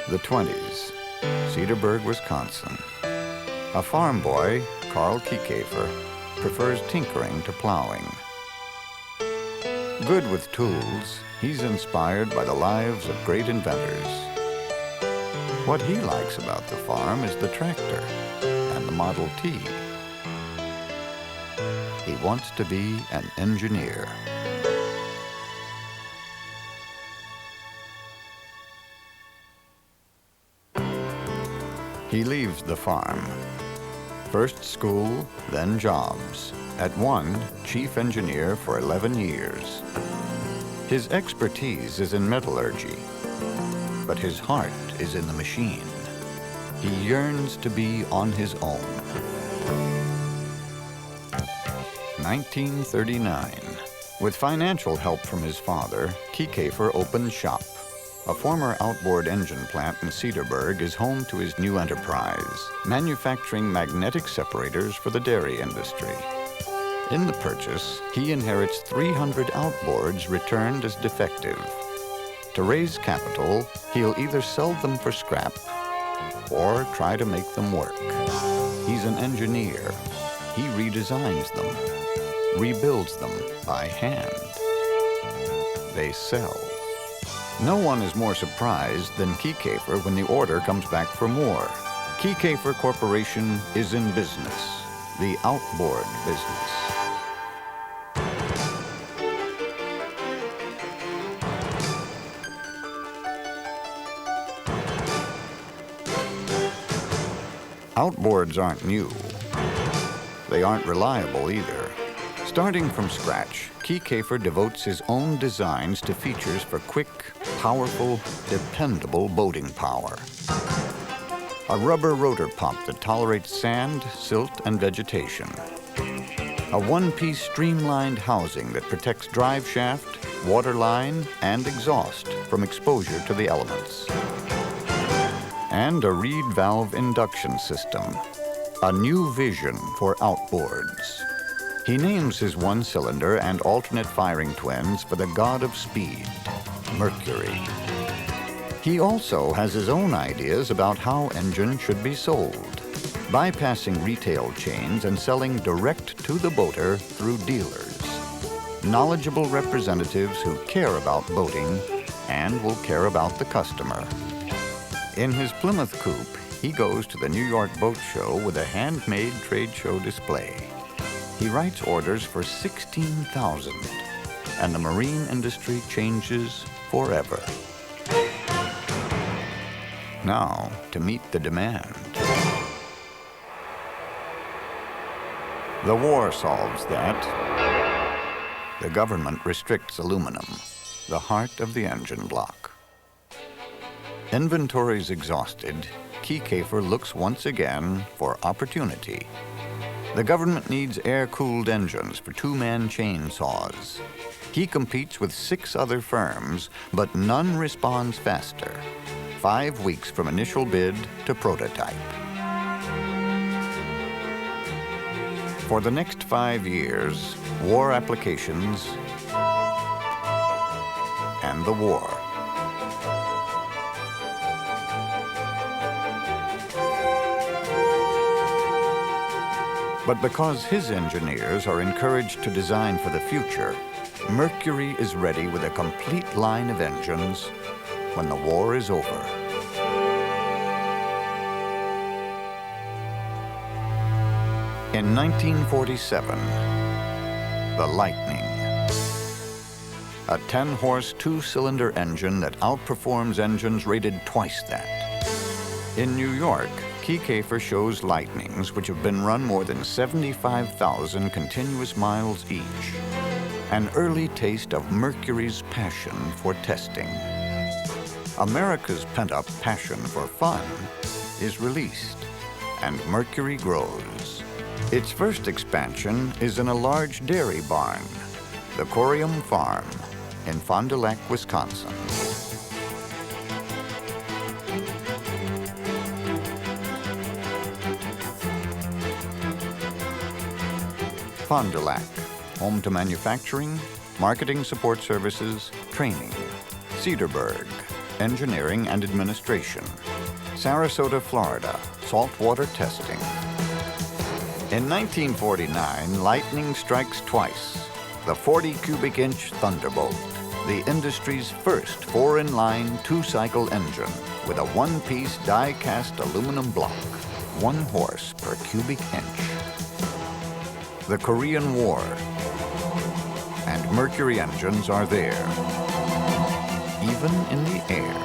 The 20s, Cedarburg, Wisconsin. A farm boy, Carl Kiekhaefer, prefers tinkering to plowing. Good with tools, he's inspired by the lives of great inventors. What he likes about the farm is the tractor and the Model T. He wants to be an engineer. He leaves the farm. First school, then jobs. At one, chief engineer for 11 years. His expertise is in metallurgy, but his heart is in the machine. He yearns to be on his own. 1939. With financial help from his father, Kiekhaefer opened shop. A former outboard engine plant in Cedarburg is home to his new enterprise, manufacturing magnetic separators for the dairy industry. In the purchase, he inherits 300 outboards returned as defective. To raise capital, he'll either sell them for scrap or try to make them work. He's an engineer. He redesigns them, rebuilds them by hand. They sell. No one is more surprised than Kiekhaefer when the order comes back for more. Kiekhaefer Corporation is in business, the outboard business. Outboards aren't new. They aren't reliable either. Starting from scratch, Kiekhaefer devotes his own designs to features for quick, powerful, dependable boating power. A rubber rotor pump that tolerates sand, silt, and vegetation. A one-piece streamlined housing that protects drive shaft, water line, and exhaust from exposure to the elements. And a reed valve induction system, a new vision for outboards. He names his one-cylinder and alternate firing twins for the god of speed, Mercury. He also has his own ideas about how engines should be sold, bypassing retail chains and selling direct to the boater through dealers. Knowledgeable representatives who care about boating and will care about the customer. In his Plymouth coupe, he goes to the New York Boat Show with a handmade trade show display. He writes orders for 16,000, and the marine industry changes forever. Now, to meet the demand. The war solves that. The government restricts aluminum, the heart of the engine block. Inventories exhausted, Kiekhaefer looks once again for opportunity. The government needs air-cooled engines for two-man chainsaws. He competes with 6 other firms, but none responds faster. 5 weeks from initial bid to prototype. For the next 5 years, war applications and the war. But because his engineers are encouraged to design for the future, Mercury is ready with a complete line of engines when the war is over. In 1947, the Lightning. A 10-horse, 2-cylinder engine that outperforms engines rated twice that. In New York, Kiekhaefer shows Lightnings which have been run more than 75,000 continuous miles each. An early taste of Mercury's passion for testing. America's pent-up passion for fun is released, and Mercury grows. Its first expansion is in a large dairy barn, the Corium Farm in Fond du Lac, Wisconsin. Fond du Lac, home to manufacturing, marketing support services, training. Cedarburg, engineering and administration. Sarasota, Florida, saltwater testing. In 1949, lightning strikes twice. The 40 cubic inch Thunderbolt, the industry's first 4-in-line, 2-cycle engine with a one-piece die-cast aluminum block, 1 horse per cubic inch. The Korean War, and Mercury engines are there, even in the air.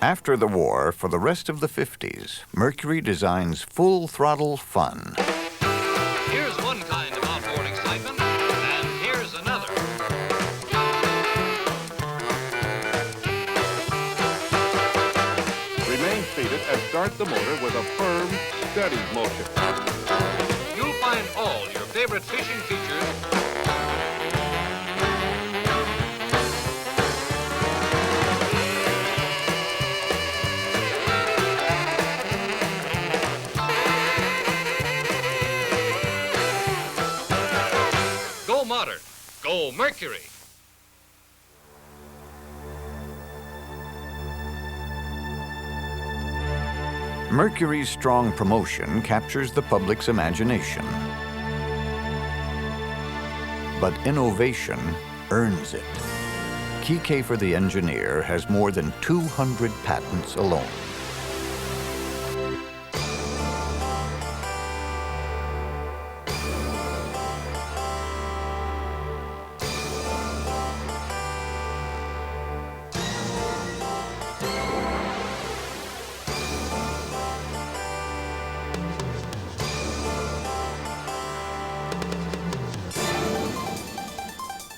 After the war, for the rest of the 50s, Mercury designs full-throttle fun. Here's one kind of outboard excitement, and here's another. Remain seated and start the motor with a firm, steady motion. You'll find all your favorite fishing features. Go modern. Go Mercury. Mercury's strong promotion captures the public's imagination. But innovation earns it. Kiekhaefer, the engineer, has more than 200 patents alone.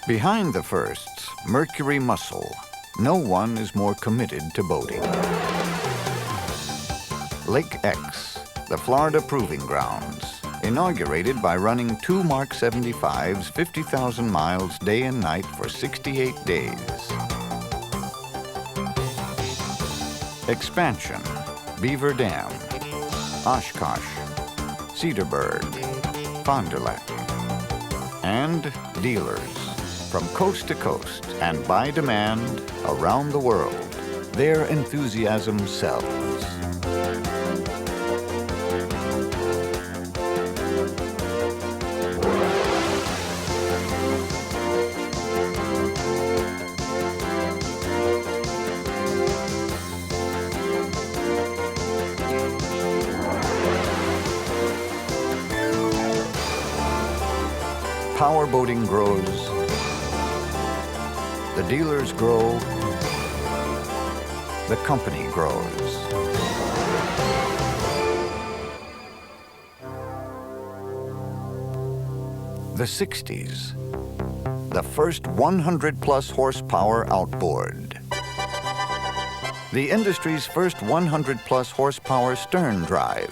Behind the firsts, Mercury muscle, no one is more committed to boating. Lake X, the Florida Proving Grounds, inaugurated by running 2 Mark 75s 50,000 miles day and night for 68 days. Expansion, Beaver Dam, Oshkosh, Cedarburg, Fond du Lac, and dealers. From coast to coast and by demand around the world, their enthusiasm sells. Power boating grows. The dealers grow, the company grows. The 60s, the first 100-plus horsepower outboard. The industry's first 100-plus horsepower stern drive,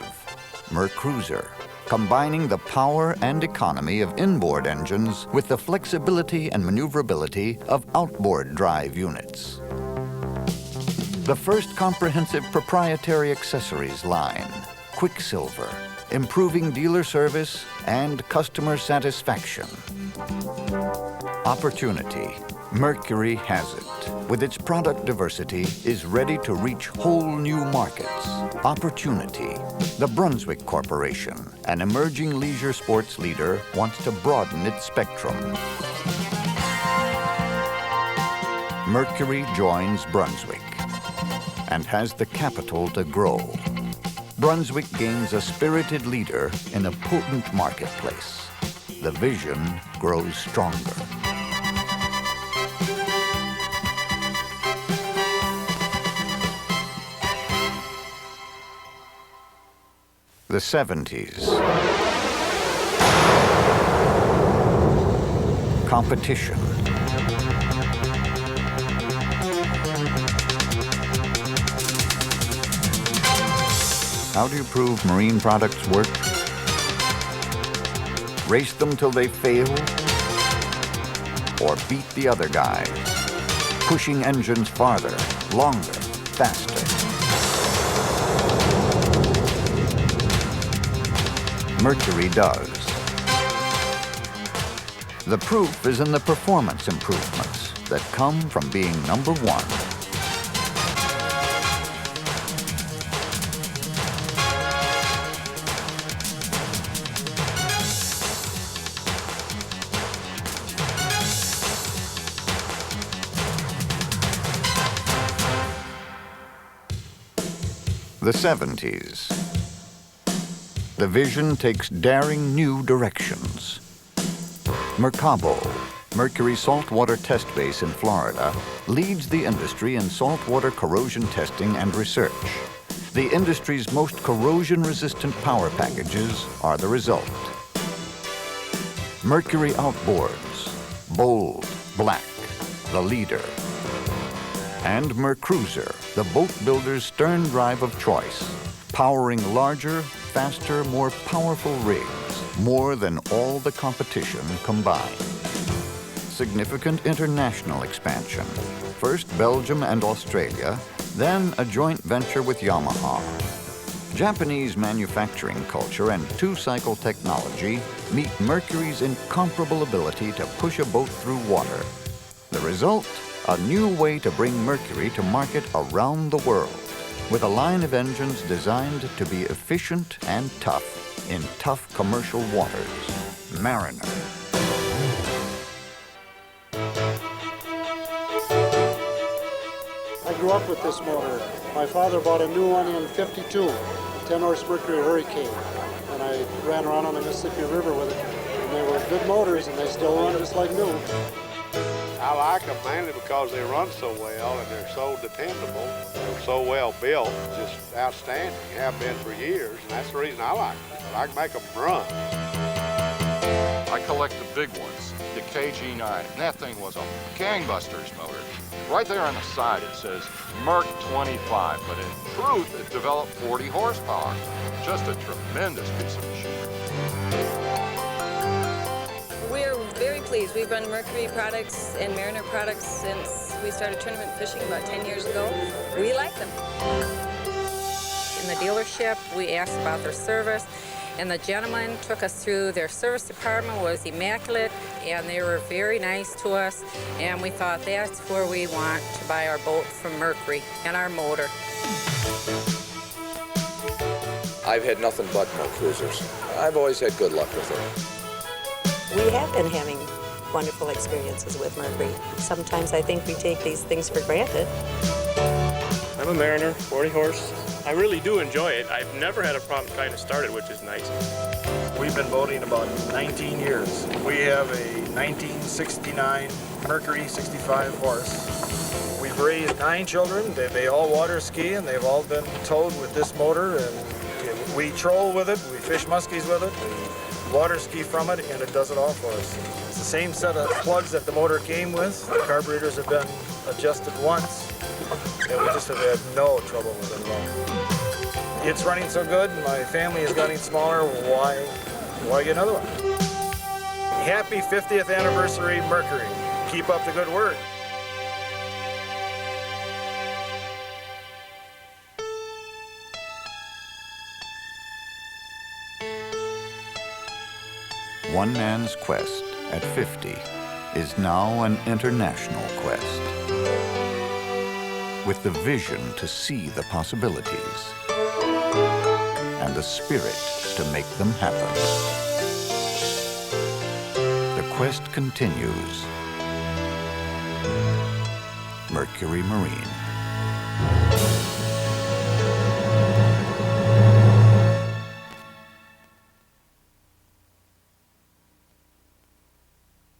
Mercruiser, combining the power and economy of inboard engines with the flexibility and maneuverability of outboard drive units. The first comprehensive proprietary accessories line, Quicksilver, improving dealer service and customer satisfaction. Opportunity, Mercury has it. With its product diversity, is ready to reach whole new markets. Opportunity, the Brunswick Corporation, an emerging leisure sports leader, wants to broaden its spectrum. Mercury joins Brunswick and has the capital to grow. Brunswick gains a spirited leader in a potent marketplace. The vision grows stronger. The 70s. Competition. How do you prove marine products work? Race them till they fail? Or beat the other guys, pushing engines farther, longer, faster? Mercury does. The proof is in the performance improvements, that come from being number one. The 70s. The vision takes daring new directions. Mercabo, Mercury's saltwater test base in Florida, leads the industry in saltwater corrosion testing and research. The industry's most corrosion-resistant power packages are the result. Mercury Outboards, bold, black, the leader. And Mercruiser, the boat builder's stern drive of choice, powering larger, faster, more powerful rigs, more than all the competition combined. Significant international expansion. First Belgium and Australia, then a joint venture with Yamaha. Japanese manufacturing culture and two-cycle technology meet Mercury's incomparable ability to push a boat through water. The result? A new way to bring Mercury to market around the world, with a line of engines designed to be efficient and tough in tough commercial waters. Mariner. I grew up with this motor. My father bought a new one in '52, a 10-horse Mercury Hurricane, and I ran around on the Mississippi River with it. And they were good motors, and they still run just like new. I like them mainly because they run so well and they're so dependable. They're so well built, just outstanding. Have been for years, and that's the reason I like them. I can make them run. I collect the big ones, the KG9. And that thing was a gangbusters motor. Right there on the side it says Merc 25, but in truth it developed 40 horsepower. Just a tremendous piece of machinery. We're very pleased. We've run Mercury products and Mariner products since we started tournament fishing about 10 years ago. We like them. In the dealership, we asked about their service, and the gentleman took us through their service department, was immaculate, and they were very nice to us, and we thought that's where we want to buy our boat from Mercury and our motor. I've had nothing but Mercruisers. I've always had good luck with them. We have been having wonderful experiences with Mercury. Sometimes I think we take these things for granted. I'm a Mariner, 40 horse. I really do enjoy it. I've never had a problem trying to start it, which is nice. We've been boating about 19 years. We have a 1969 Mercury 65 horse. We've raised 9 children. They all water ski, and they've all been towed with this motor. And we troll with it, we fish muskies with it, we water ski from it, and it does it all for us. It's the same set of plugs that the motor came with. The carburetors have been adjusted once, and we just have had no trouble with it at all. It's running so good, my family is getting smaller, why get another one? Happy 50th anniversary, Mercury. Keep up the good work. One man's quest at 50 is now an international quest, with the vision to see the possibilities and the spirit to make them happen. The quest continues. Mercury Marine.